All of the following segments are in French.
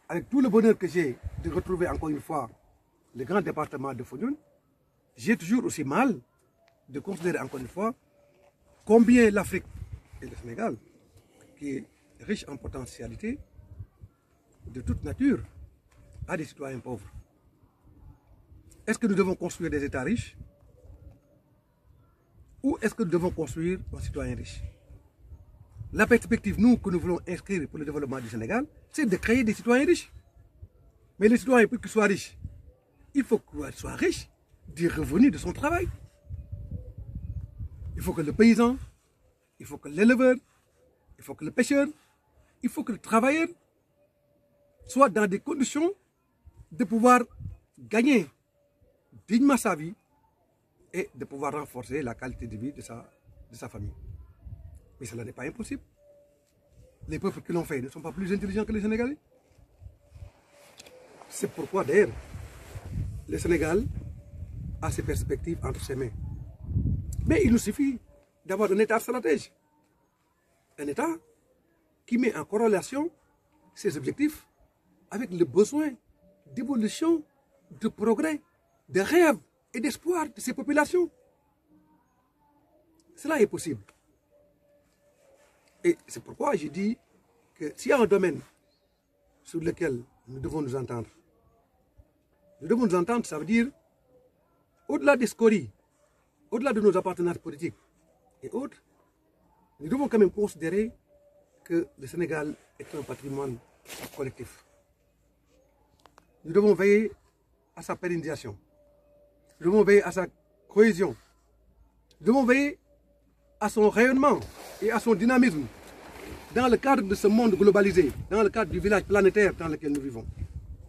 avec tout le bonheur que j'ai de retrouver encore une fois le grand département de Foundiougne, j'ai toujours aussi mal de considérer encore une fois combien l'Afrique et le Sénégal, qui est riche en potentialité de toute nature, a des citoyens pauvres. Est-ce que nous devons construire des États riches ou est-ce que nous devons construire un citoyen riche? La perspective, nous, que nous voulons inscrire pour le développement du Sénégal, c'est de créer des citoyens riches. Mais les citoyens, pour qu'ils soient riches, il faut qu'ils soient riches du revenu de son travail. Il faut que le paysan, il faut que l'éleveur, il faut que le pêcheur, il faut que le travailleur soit dans des conditions de pouvoir gagner dignement sa vie et de pouvoir renforcer la qualité de vie de sa famille. Mais cela n'est pas impossible. Les peuples qui l'ont fait ne sont pas plus intelligents que les Sénégalais. C'est pourquoi d'ailleurs, le Sénégal a ses perspectives entre ses mains. Mais il nous suffit d'avoir un État stratège. Un État qui met en corrélation ses objectifs avec le besoin d'évolution, de progrès, de rêve et d'espoir de ces populations. Cela est possible. Et c'est pourquoi je dis que s'il y a un domaine sur lequel nous devons nous entendre, ça veut dire, au-delà des scories, au-delà de nos appartenances politiques et autres, nous devons quand même considérer que le Sénégal est un patrimoine collectif. Nous devons veiller à sa pérennisation. Nous devons veiller à sa cohésion. Nous devons veiller à son rayonnement et à son dynamisme dans le cadre de ce monde globalisé, dans le cadre du village planétaire dans lequel nous vivons.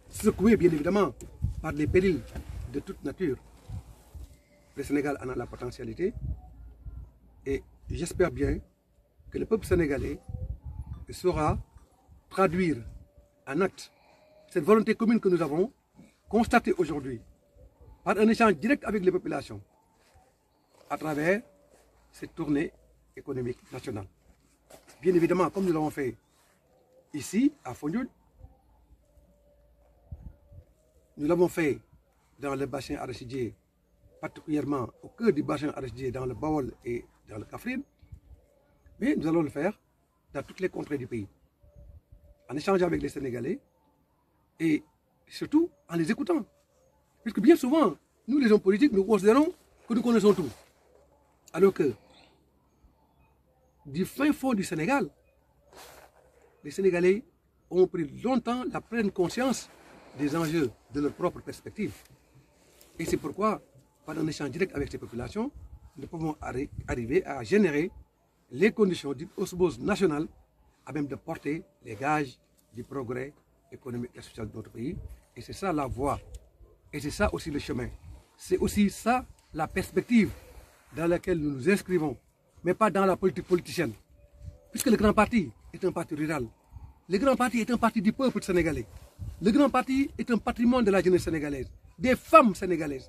Secoué bien évidemment par les périls de toute nature. Le Sénégal en a la potentialité et j'espère bien que le peuple sénégalais saura traduire en acte cette volonté commune que nous avons constatée aujourd'hui par un échange direct avec les populations à travers cette tournée économique nationale. Bien évidemment, comme nous l'avons fait ici, à Foundiougne, nous l'avons fait dans le bassin arachidier, particulièrement au cœur du bassin arachidier, dans le Baol et dans le Kaffrine, mais nous allons le faire dans toutes les contrées du pays, en échangeant avec les Sénégalais et surtout en les écoutant. Puisque bien souvent, nous les hommes politiques, nous considérons que nous connaissons tout. Alors que, du fin fond du Sénégal, les Sénégalais ont pris longtemps la pleine conscience des enjeux de leur propre perspective. Et c'est pourquoi, par un échange direct avec ces populations, nous pouvons arriver à générer les conditions d'une osmose nationale à même de porter les gages du progrès économique et social de notre pays. Et c'est ça la voie. Et c'est ça aussi le chemin. C'est aussi ça la perspective dans laquelle nous nous inscrivons, mais pas dans la politique politicienne. Puisque le grand parti est un parti rural. Le grand parti est un parti du peuple sénégalais. Le grand parti est un patrimoine de la jeunesse sénégalaise, des femmes sénégalaises.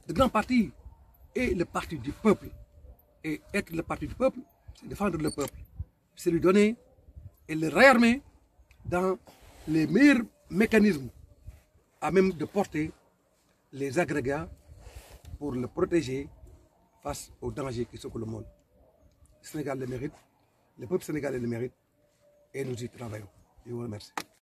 Le grand parti est le parti du peuple. Et être le parti du peuple, c'est défendre le peuple. C'est lui donner et le réarmer dans les meilleurs mécanismes à même de porter les agrégats pour le protéger face aux dangers qui secouent le monde. Le Sénégal le mérite, le peuple sénégalais le mérite et nous y travaillons. Je vous remercie.